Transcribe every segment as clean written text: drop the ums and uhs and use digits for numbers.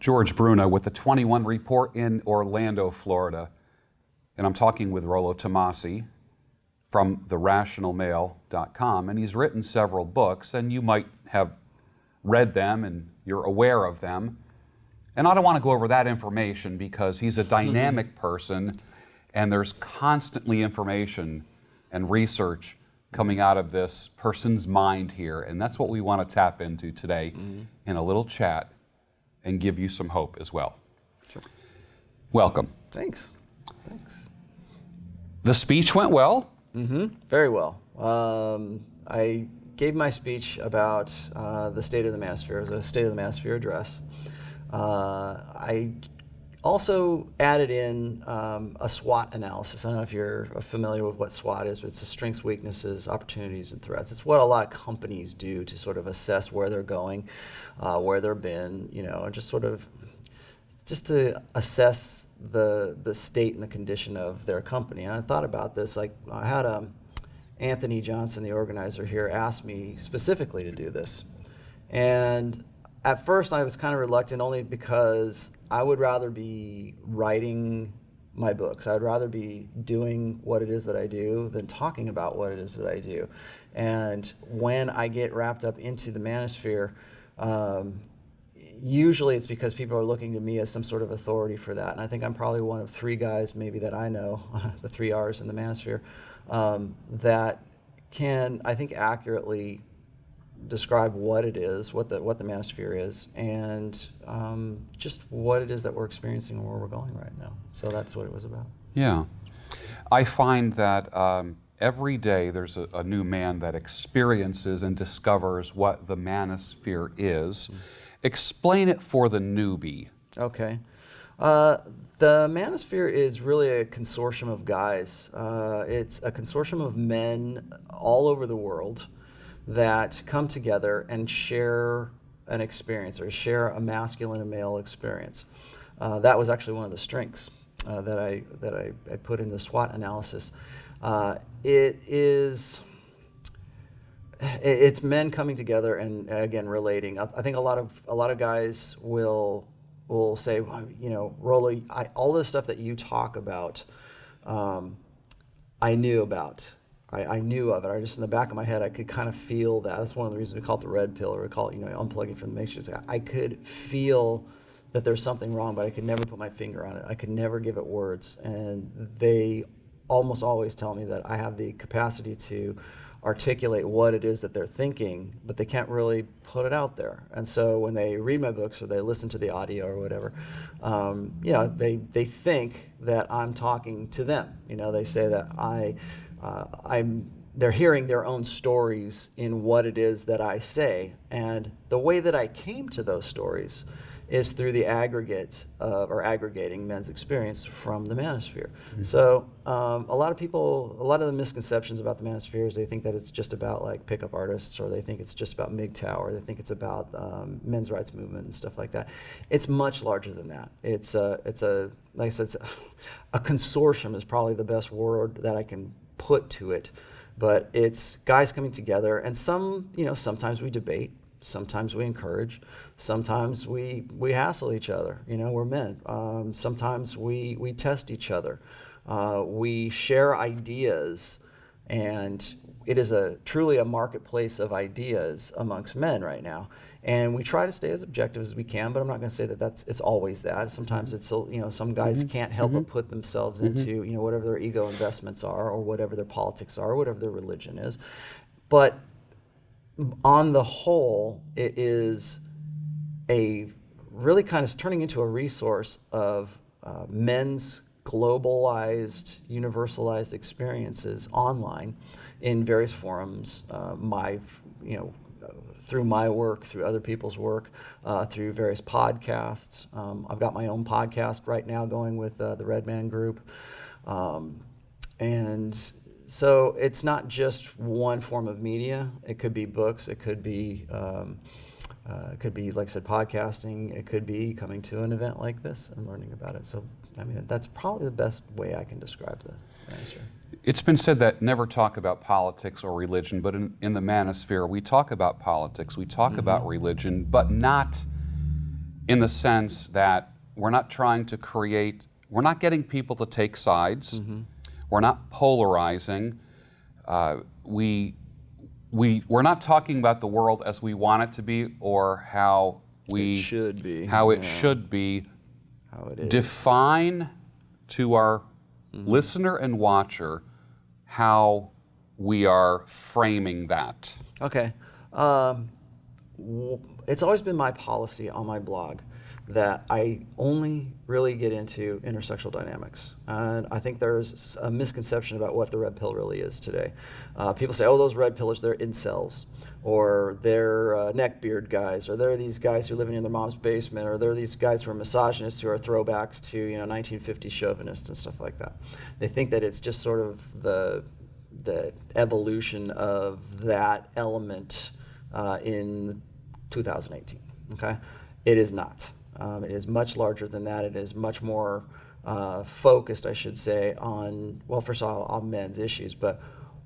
George Bruno with the 21 Report in Orlando, Florida. And I'm talking with Rollo Tomassi from therationalmail.com. And he's written several books, and you might have read them and you're aware of them. And I don't want to go over that information because he's a dynamic person, and there's constantly information and research coming out of this person's mind here. And that's what we want to tap into today in a little chat and give you some hope as well. Sure. Welcome. Thanks. The speech went well? Very well. I gave my speech about the state of the manosphere, the State of the Manosphere address. I also added in a SWOT analysis. I don't know if you're familiar with what SWOT is, but it's the strengths, weaknesses, opportunities, and threats. It's what a lot of companies do to sort of assess where they're going, where they've been, and just to assess the state and the condition of their company. And I thought about this, like I had Anthony Johnson, the organizer here, ask me specifically to do this. And at first I was kind of reluctant, only because I would rather be writing my books. I'd rather be doing what it is that I do than talking about what it is that I do. And when I get wrapped up into the manosphere, usually it's because people are looking to me as some sort of authority for that. And I think I'm probably one of three guys maybe that I know, the 3 R's in the manosphere, that can, I think, accurately describe what it is, what the manosphere is, and just what it is that we're experiencing and where we're going right now. So that's what it was about. Yeah. I find that every day there's a new man that experiences and discovers what the manosphere is. Explain it for the newbie. Okay. The manosphere is really a consortium of guys. It's a consortium of men all over the world that come together and share an experience, or share a masculine and male experience. That was actually one of the strengths that I put in the SWOT analysis. It's men coming together and again relating. I think a lot of guys will say, well, Rollo, all the stuff that you talk about, I knew about. I knew of it. I just, in the back of my head, I could kind of feel that. That's one of the reasons we call it the red pill, or we call it, unplugging from the matrix. I could feel that there's something wrong, but I could never put my finger on it. I could never give it words. And they almost always tell me that I have the capacity to articulate what it is that they're thinking, but they can't really put it out there. And so when they read my books or they listen to the audio or whatever, they think that I'm talking to them. They say that they're hearing their own stories in what it is that I say. And the way that I came to those stories is through the aggregating men's experience from the manosphere. So a lot of the misconceptions about the manosphere is they think that it's just about like pickup artists, or they think it's just about MGTOW, or they think it's about men's rights movement and stuff like that. It's much larger than that. It's like I said, a consortium is probably the best word that I can put to it, but it's guys coming together, and sometimes we debate, sometimes we encourage, sometimes we hassle each other. We're men. Sometimes we test each other. We share ideas, and it is truly a marketplace of ideas amongst men right now. And we try to stay as objective as we can, but I'm not going to say that it's always that. Sometimes it's some guys can't help but put themselves into whatever their ego investments are, or whatever their politics are, or whatever their religion is. But on the whole, it is really kind of turning into a resource of men's globalized, universalized experiences online in various forums. Through my work, through other people's work, through various podcasts. I've got my own podcast right now going with the Red Man Group. And so it's not just one form of media. It could be books. It could be, like I said, podcasting. It could be coming to an event like this and learning about it. So, that's probably the best way I can describe the answer. It's been said that never talk about politics or religion, but in the manosphere, we talk about politics, we talk about religion, but not in the sense that we're not trying to create, we're not getting people to take sides, we're not polarizing, we're not talking about the world as we want it to be or how it should be. How it should be. How it is. Define to our listener and watcher how we are framing that. Okay. It's always been my policy on my blog that I only really get into intersexual dynamics. And I think there's a misconception about what the red pill really is today. People say, oh, those red pillers, they're incels, or they're neckbeard guys, or they're these guys who live in their mom's basement, or they're these guys who are misogynists who are throwbacks to 1950s chauvinists and stuff like that. They think that it's just sort of the evolution of that element in 2018. Okay, it is not. It is much larger than that. It is much more focused, I should say, on, well, first of all, on men's issues. But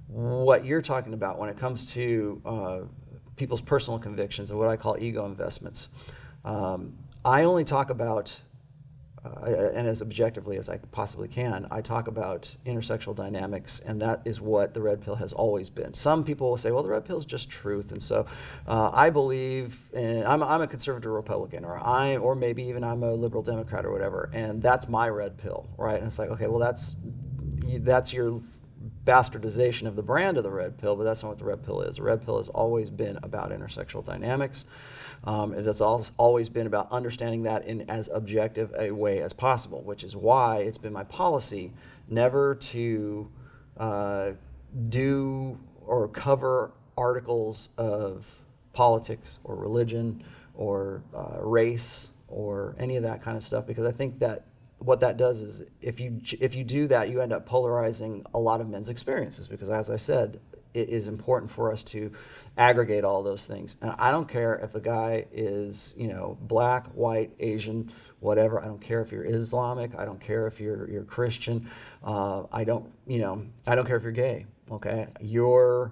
what you're talking about when it comes to people's personal convictions and what I call ego investments, I only talk about, and as objectively as I possibly can, I talk about intersexual dynamics, and that is what the red pill has always been. Some people will say, well, the red pill is just truth, and so I believe, and I'm a conservative Republican, or maybe even I'm a liberal Democrat or whatever, and that's my red pill, right? And it's like, okay, well, that's your bastardization of the brand of the red pill, but that's not what the red pill is. The red pill has always been about intersexual dynamics. It has always been about understanding that in as objective a way as possible, which is why it's been my policy never to do or cover articles of politics or religion or race or any of that kind of stuff, because I think that what that does is if you do that, you end up polarizing a lot of men's experiences, because as I said, it is important for us to aggregate all those things. And I don't care if the guy is, black, white, Asian, whatever. I don't care if you're Islamic. I don't care if you're Christian. I don't care if you're gay. Okay, your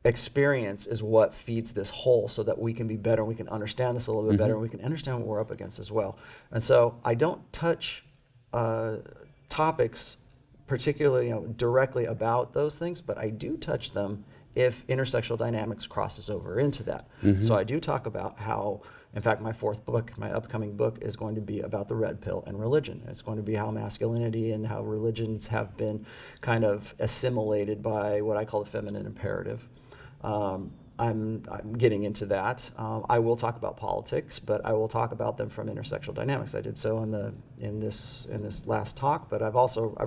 experience is what feeds this whole, so that we can be better and we can understand this a little bit better, and we can understand what we're up against as well. And so I don't touch topics particularly directly about those things, but I do touch them if intersexual dynamics crosses over into that. So I do talk about how, in fact, my fourth book, my upcoming book, is going to be about the red pill and religion. It's going to be how masculinity and how religions have been kind of assimilated by what I call the feminine imperative. I'm getting into that. I will talk about politics, but I will talk about them from intersexual dynamics. I did so in this last talk, but I've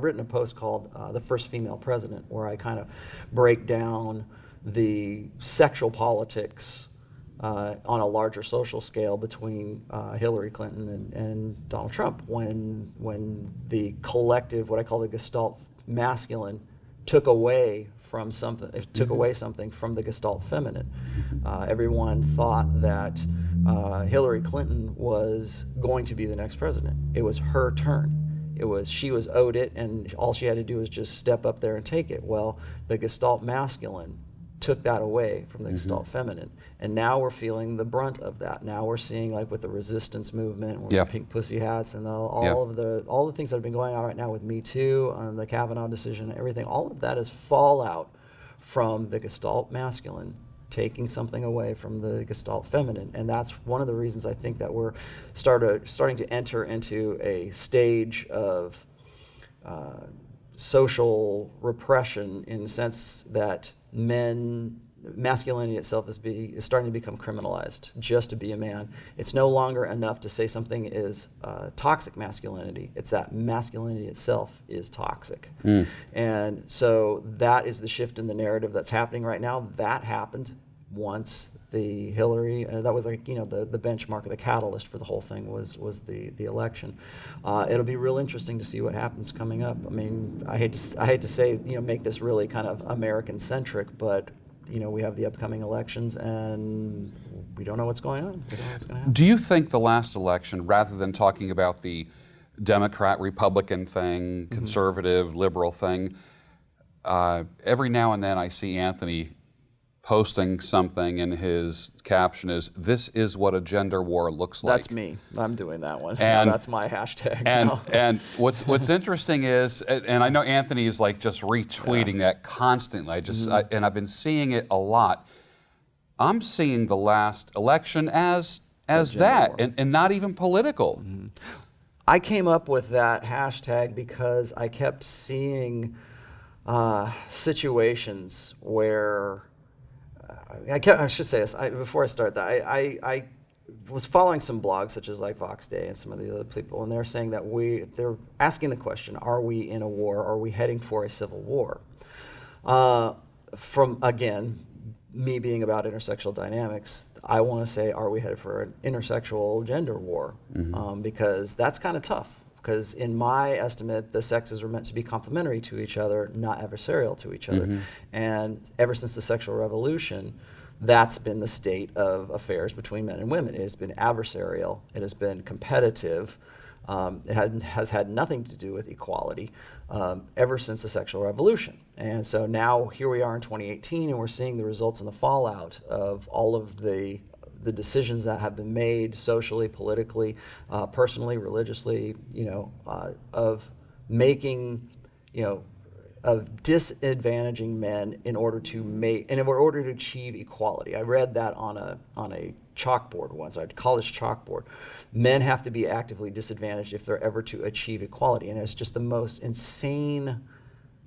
written a post called "The First Female President," where I kind of break down the sexual politics on a larger social scale between Hillary Clinton and Donald Trump, when the collective, what I call the Gestalt masculine, took away something from the Gestalt feminine. Everyone thought that Hillary Clinton was going to be the next president. It was her turn. She was owed it, and all she had to do was just step up there and take it. Well, the Gestalt masculine took that away from the Gestalt feminine, and now we're feeling the brunt of that. Now we're seeing, like with the resistance movement, with the pink pussy hats, and all the things that have been going on right now with Me Too, and the Kavanaugh decision, everything. All of that is fallout from the Gestalt masculine taking something away from the Gestalt feminine, and that's one of the reasons I think that we're starting to enter into a stage of social repression, in the sense that masculinity itself is starting to become criminalized just to be a man. It's no longer enough to say something is toxic masculinity. It's that masculinity itself is toxic. And so that is the shift in the narrative that's happening right now. That happened once the Hillary, that was the benchmark or the catalyst for the whole thing was the election. It'll be real interesting to see what happens coming up. I mean, I hate to say, make this really kind of American centric, but we have the upcoming elections, and we don't know what's going on. We don't know what's going to happen. Do you think the last election, rather than talking about the Democrat-Republican thing, conservative, liberal thing, every now and then I see Anthony posting something and his caption is, "This is what a gender war looks like." That's me. I'm doing that one. And That's my hashtag and now. and what's interesting is, and I know Anthony is like just retweeting that constantly. And I've been seeing it a lot. I'm seeing the last election as that, and not even political. I came up with that hashtag because I kept seeing situations where I should say this before I start that I was following some blogs such as like Vox Day and some of the other people, and they're saying that they're asking the question: are we in a war? Are we heading for a civil war? From again, me being about intersexual dynamics, I want to say, are we headed for an intersexual gender war? Because that's kind of tough. Because in my estimate, the sexes are meant to be complementary to each other, not adversarial to each other. And ever since the sexual revolution, that's been the state of affairs between men and women. It has been adversarial. It has been competitive. It has had nothing to do with equality ever since the sexual revolution. And so now here we are in 2018, and we're seeing the results and the fallout of all of the decisions that have been made socially, politically, personally, religiously, of making, of disadvantaging men in order to achieve equality. I read that on a chalkboard once, a college chalkboard. Men have to be actively disadvantaged if they're ever to achieve equality, and it's just the most insane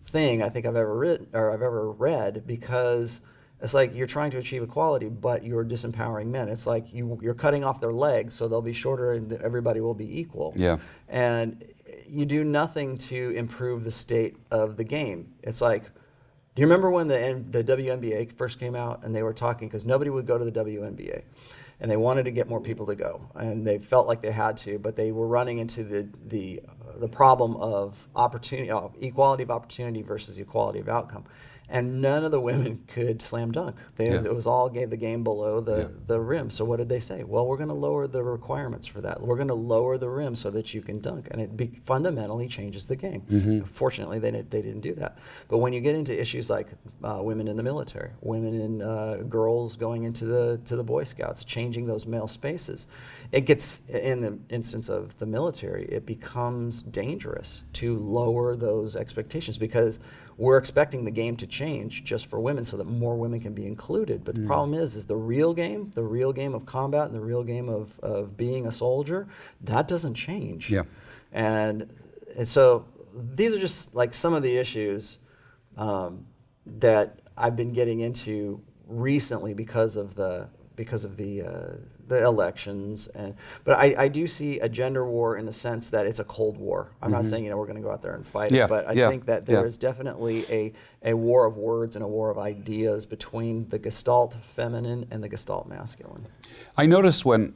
thing I think I've ever read, because it's like you're trying to achieve equality, but you're disempowering men. It's like you're cutting off their legs so they'll be shorter and everybody will be equal. Yeah. And you do nothing to improve the state of the game. It's like, do you remember when the WNBA first came out and they were talking, because nobody would go to the WNBA, and they wanted to get more people to go, and they felt like they had to, but they were running into the problem of opportunity, equality of opportunity versus equality of outcome. And none of the women could slam dunk. It was all the game below the rim. So what did they say? Well, we're going to lower the requirements for that. We're going to lower the rim so that you can dunk, and it fundamentally changes the game. Fortunately, they didn't do that. But when you get into issues like women in the military, women and girls going into the Boy Scouts, changing those male spaces, it gets, in the instance of the military, it becomes dangerous to lower those expectations, because we're expecting the game to change just for women so that more women can be included. But the problem is the real game of combat and the real game of being a soldier, that doesn't change. Yeah. And so these are just like some of the issues that I've been getting into recently because of the elections, but I do see a gender war in the sense that it's a Cold War. I'm not saying we're going to go out there and fight it, but I think that there is definitely a war of words and a war of ideas between the Gestalt feminine and the Gestalt masculine. I noticed when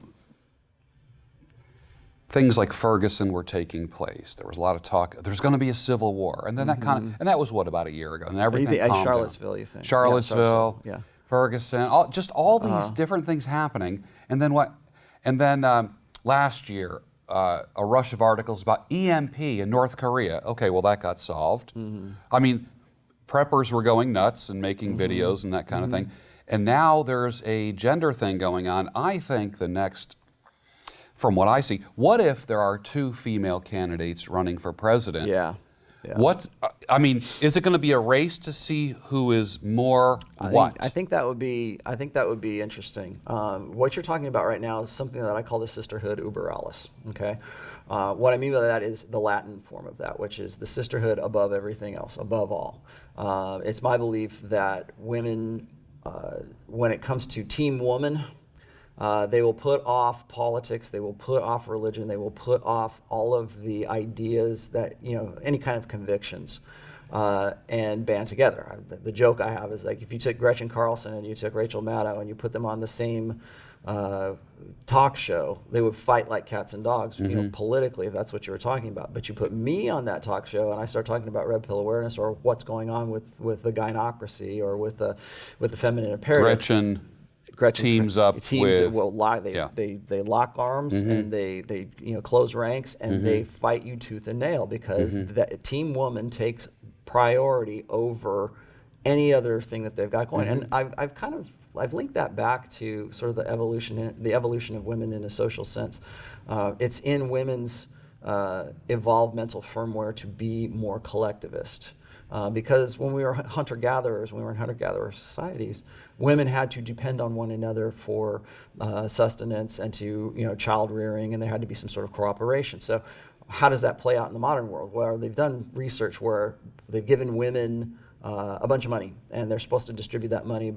things like Ferguson were taking place, there was a lot of talk, there's going to be a civil war, and then that was what, about a year ago, and everything calmed down. Charlottesville, you think? Charlottesville, yeah. Ferguson, all these different things happening, and then what? And then last year, a rush of articles about EMP in North Korea. Okay, well that got solved. I mean, preppers were going nuts and making videos and that kind of thing, and now there's a gender thing going on. I think the next, from what I see, what if there are two female candidates running for president? Yeah. Is it going to be a race to see who is more what? I think that would be interesting. What you're talking about right now is something that I call the sisterhood uber alles. Okay, what I mean by that is the Latin form of that, which is the sisterhood above everything else, above all. It's my belief that women, when it comes to team woman, they will put off politics, they will put off religion, they will put off all of the ideas that, any kind of convictions, and band together. The joke I have is like, if you took Gretchen Carlson and you took Rachel Maddow and you put them on the same talk show, they would fight like cats and dogs, politically, if that's what you were talking about. But you put me on that talk show and I start talking about red pill awareness or what's going on with the gynocracy or with the feminine imperative. Gretchen teams up with. They lock arms and they close ranks and they fight you tooth and nail, because that team woman takes priority over any other thing that they've got going. And I've linked that back to sort of the evolution of women in a social sense. It's in women's evolved mental firmware to be more collectivist. Because when we were hunter-gatherers, when we were in hunter-gatherer societies, women had to depend on one another for sustenance and to child rearing, and there had to be some sort of cooperation. So how does that play out in the modern world? Well, they've done research where they've given women a bunch of money, and they're supposed to distribute that money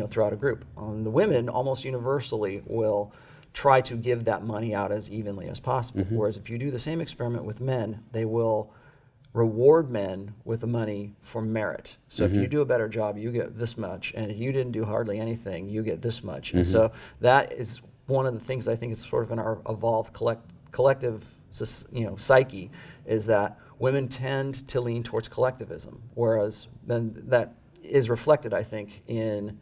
throughout a group. The women almost universally will try to give that money out as evenly as possible. Whereas if you do the same experiment with men, they will reward men with the money for merit. So if you do a better job, you get this much, and if you didn't do hardly anything, you get this much. And so that is one of the things I think is sort of in our evolved collective psyche, is that women tend to lean towards collectivism, whereas then that is reflected, I think, in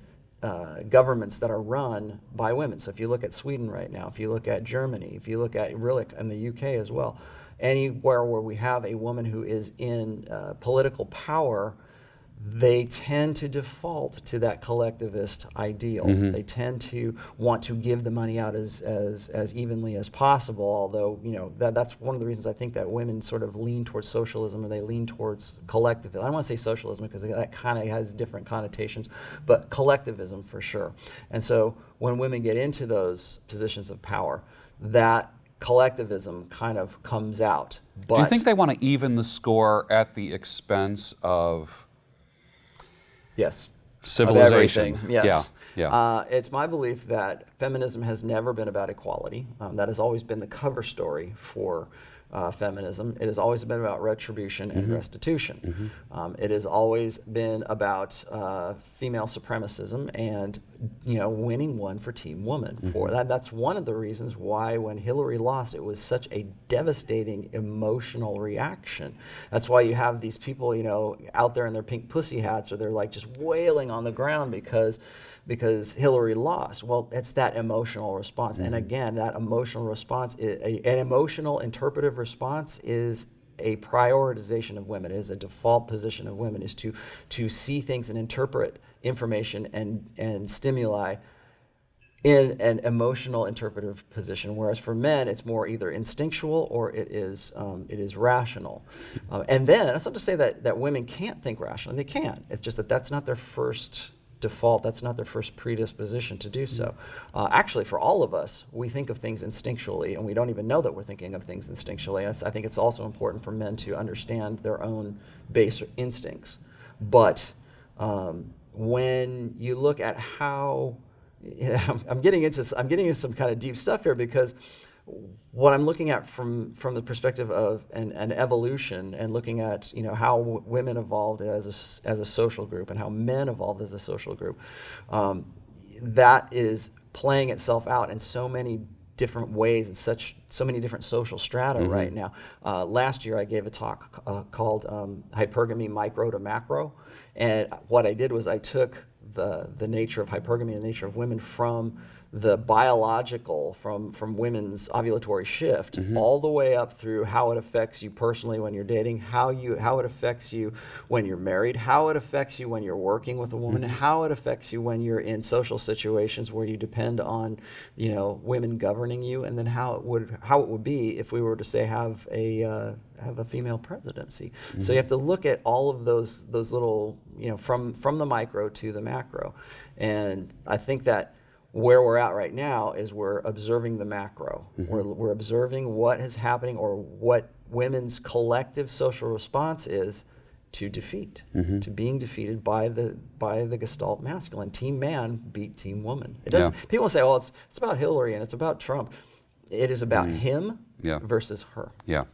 governments that are run by women. So if you look at Sweden right now, if you look at Germany, if you look at really in the UK as well, anywhere where we have a woman who is in political power, they tend to default to that collectivist ideal. They tend to want to give the money out as evenly as possible, although that's one of the reasons I think that women sort of lean towards socialism, or they lean towards collectivism. I don't want to say socialism because that kind of has different connotations, but collectivism for sure. And so when women get into those positions of power, that collectivism kind of comes out. But do you think they want to even the score at the expense of yes, civilization? Of everything. Yes. Yeah. It's my belief that feminism has never been about equality. That has always been the cover story for feminism. It has always been about retribution and restitution. It has always been about female supremacism and winning one for Team Woman. For that's one of the reasons why when Hillary lost, it was such a devastating emotional reaction. That's why you have these people out there in their pink pussy hats, or they're like just wailing on the ground because Hillary lost. Well, it's that emotional response. And again, that emotional response, an emotional interpretive response is a prioritization of women. It is a default position of women, is to see things and interpret information and stimuli in an emotional interpretive position, whereas for men it's more either instinctual or it is rational. And then that's not to say that women can't think rationally. They can. It's just that that's not their first default. That's not their first predisposition to do so. Actually, for all of us, we think of things instinctually, and we don't even know that we're thinking of things instinctually. And I think it's also important for men to understand their own base instincts. But when you look at how I'm getting into some kind of deep stuff here, because what I'm looking at from the perspective of an evolution, and looking at how women evolved as a social group and how men evolved as a social group, that is playing itself out in so many different ways and so many different social strata right now. Last year I gave a talk called Hypergamy Micro to Macro, and what I did was I took the nature of hypergamy and the nature of women from the biological, from women's ovulatory shift, all the way up through how it affects you personally when you're dating, how it affects you when you're married, how it affects you when you're working with a woman, and how it affects you when you're in social situations where you depend on women governing you, and then how it would be if we were to say have a female presidency. So you have to look at all of those little from the micro to the macro, and I think that where we're at right now is we're observing the macro. We're observing what is happening, or what women's collective social response is to defeat, to being defeated by the Gestalt masculine. Team man beat team woman. It doesn't. People say, "Oh, it's about Hillary and it's about Trump." It is about him versus her. Yeah.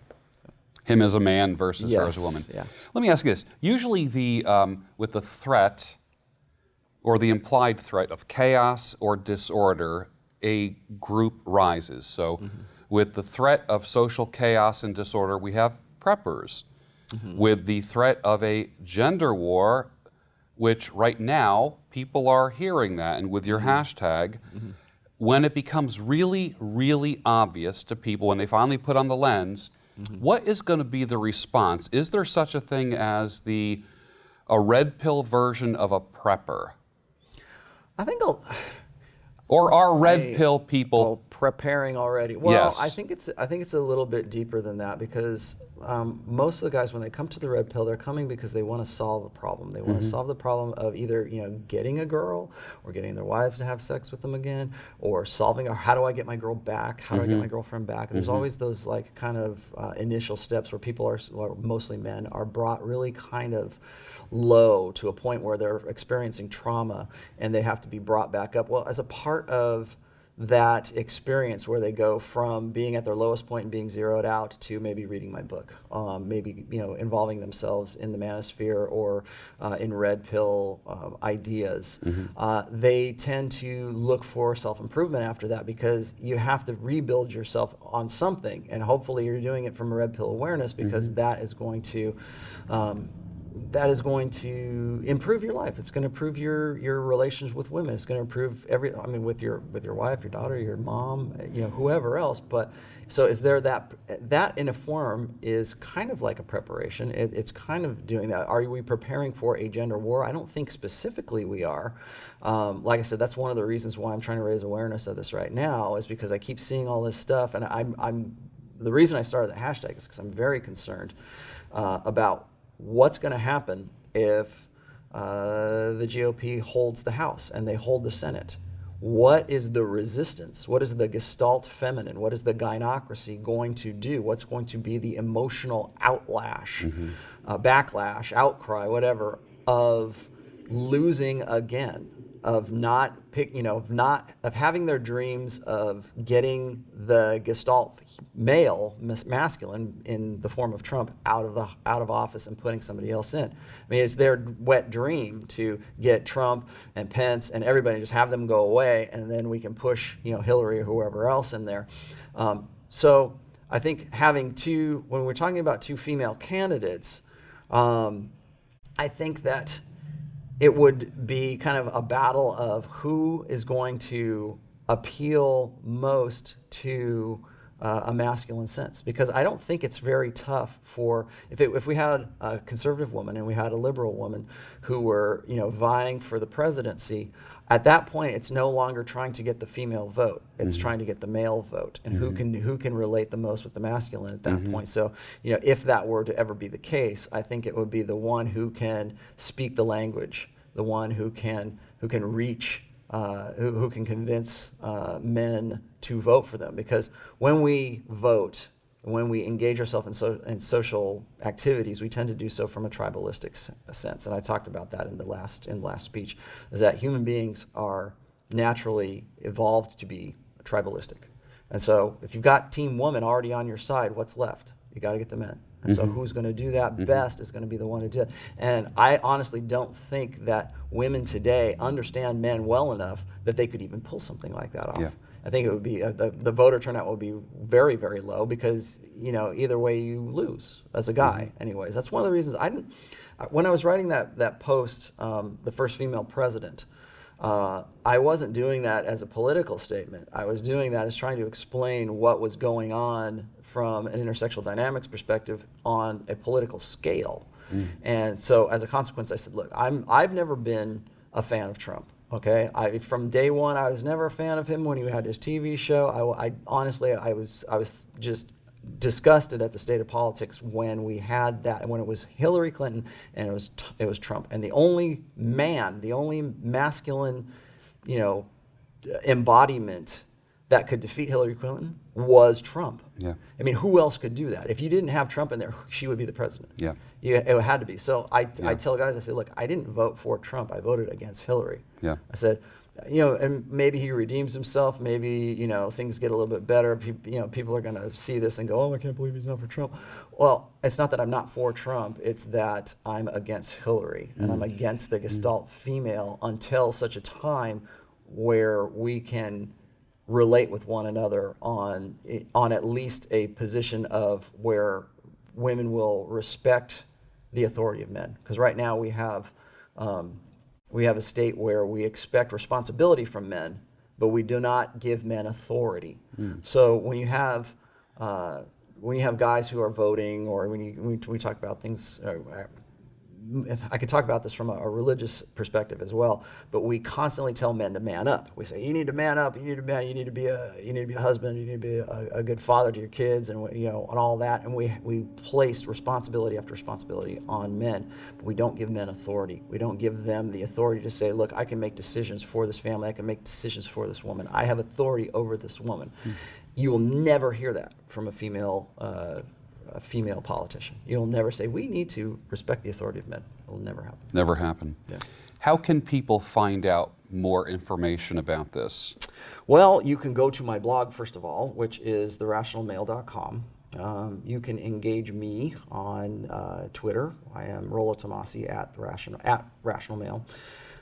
Him as a man versus her as a woman. Yeah. Let me ask you this. Usually with the threat or the implied threat of chaos or disorder, a group rises. So with the threat of social chaos and disorder, we have preppers. With the threat of a gender war, which right now people are hearing that, and with your hashtag, when it becomes really, really obvious to people, when they finally put on the lens, what is going to be the response? Is there such a thing as the a red pill version of a prepper? I think Or are red pill people? preparing already. Well, Yes. I think it's a little bit deeper than that because most of the guys, when they come to the red pill, they're coming because they want to solve a problem. They want to solve the problem of either getting a girl or getting their wives to have sex with them again, or solving how do I get my girl back? How do I get my girlfriend back? There's always those like kind of initial steps where people are, well, mostly men, are brought really kind of low to a point where they're experiencing trauma and they have to be brought back up. Well, as a part of that experience where they go from being at their lowest point and being zeroed out to maybe reading my book, maybe involving themselves in the manosphere or in red pill ideas, they tend to look for self-improvement after that because you have to rebuild yourself on something, and hopefully you're doing it from a red pill awareness because that is going to improve your life. It's going to improve your relations with women. It's going to improve with your wife, your daughter, your mom, whoever else. But so is there that in a form is kind of like a preparation. It's kind of doing that. Are we preparing for a gender war? I don't think specifically we are. Like I said, that's one of the reasons why I'm trying to raise awareness of this right now, is because I keep seeing all this stuff, and the reason I started the hashtag is because I'm very concerned about what's going to happen if the GOP holds the House and they hold the Senate. What is the resistance? What is the Gestalt feminine? What is the gynocracy going to do? What's going to be the emotional backlash, outcry, whatever, of losing again, of of having their dreams of getting the Gestalt male, masculine, in the form of Trump out of office and putting somebody else in. I mean, it's their wet dream to get Trump and Pence and everybody, just have them go away, and then we can push Hillary or whoever else in there. So I think having when we're talking about two female candidates, I think that it would be kind of a battle of who is going to appeal most to a masculine sense. Because I don't think it's very tough if we had a conservative woman and we had a liberal woman who were vying for the presidency. At that point, it's no longer trying to get the female vote; it's trying to get the male vote, and who can relate the most with the masculine at that point. So, if that were to ever be the case, I think it would be the one who can speak the language, the one who can reach, who can convince men to vote for them. Because when we vote, when we engage ourselves in social activities, we tend to do so from a tribalistic sense. And I talked about that in the last speech, is that human beings are naturally evolved to be tribalistic. And so if you've got Team Woman already on your side, what's left? You got to get the men. And so who's going to do that best is going to be the one to do it. And I honestly don't think that women today understand men well enough that they could even pull something like that off. Yeah. I think it would be the voter turnout would be very, very low because either way you lose as a guy. Anyways, that's one of the reasons when I was writing that post, the first female president, I wasn't doing that as a political statement. I was doing that as trying to explain what was going on from an intersectional dynamics perspective on a political scale. And so as a consequence, I said, look, I've never been a fan of Trump. Okay, from day one, I was never a fan of him when he had his TV show. I honestly, I was just disgusted at the state of politics when we had that, when it was Hillary Clinton and it was Trump, and the only masculine, embodiment that could defeat Hillary Clinton was Trump. Yeah. I mean, who else could do that? If you didn't have Trump in there, she would be the president. Yeah. It had to be. So I tell guys, I say, look, I didn't vote for Trump. I voted against Hillary. Yeah. I said, and maybe he redeems himself. Maybe, things get a little bit better. People are going to see this and go, oh, I can't believe he's not for Trump. Well, it's not that I'm not for Trump. It's that I'm against Hillary. And I'm against the Gestalt female until such a time where we can relate with one another on at least a position of where women will respect the authority of men. Because right now we have a state where we expect responsibility from men, but we do not give men authority. So when you have guys who are voting, or when we talk about things, if I could talk about this from a religious perspective as well, but we constantly tell men to man up. We say, you need to man up, you need to be a husband, you need to be a good father to your kids, and and all that. And we placed responsibility after responsibility on men, but we don't give men authority. We don't give them the authority to say, look, I can make decisions for this family, I can make decisions for this woman. I have authority over this woman. You will never hear that from a female politician. You'll never say, we need to respect the authority of men. It will never happen. Never happen. Yeah. How can people find out more information about this? Well, you can go to my blog, first of all, which is therationalmale.com. You can engage me on Twitter. I am Rollo Tomassi at Rational Male.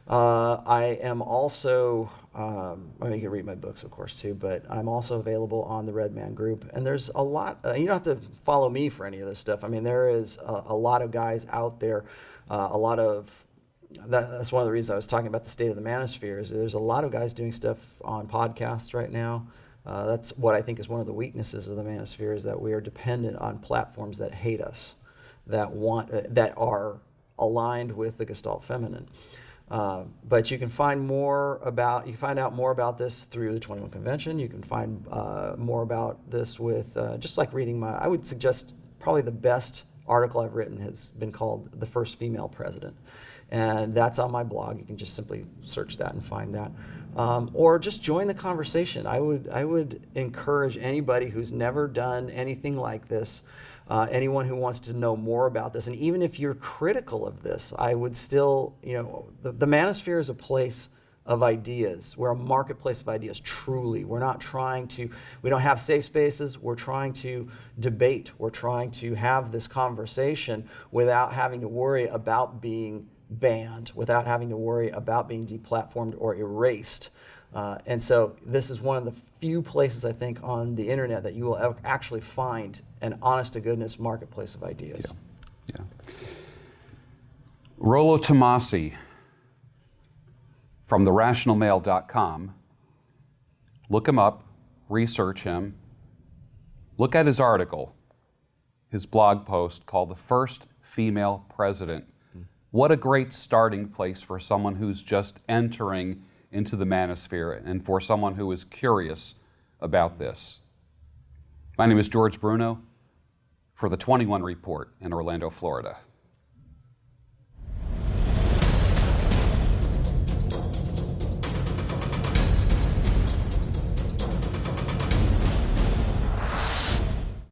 I am also, I mean, you can read my books, of course, too, but I'm also available on the Red Man group. And there's a lot, you don't have to follow me for any of this stuff. I mean, there is a lot of guys out there, that's one of the reasons I was talking about the state of the manosphere, is there's a lot of guys doing stuff on podcasts right now. That's what I think is one of the weaknesses of the manosphere, is that we are dependent on platforms that hate us, that are aligned with the Gestalt feminine. But you can find out more about this through the 21 Convention. You can find more about this with just like reading I would suggest probably the best article I've written has been called "The First Female President," and that's on my blog. You can just simply search that and find that, or just join the conversation. I would encourage anybody who's never done anything like this. Anyone who wants to know more about this, and even if you're critical of this, I would still, the manosphere is a place of ideas. We're a marketplace of ideas, truly. We don't have safe spaces. We're trying to debate. We're trying to have this conversation without having to worry about being banned, without having to worry about being deplatformed or erased. And so this is one of the few places, I think, on the internet that you will actually find an honest-to-goodness marketplace of ideas. Yeah. Rollo Tomassi from therationalmale.com. Look him up, research him, look at his article, his blog post called "The First Female President." What a great starting place for someone who's just entering into the manosphere, and for someone who is curious about this. My name is George Bruno for the 21 Report in Orlando, Florida.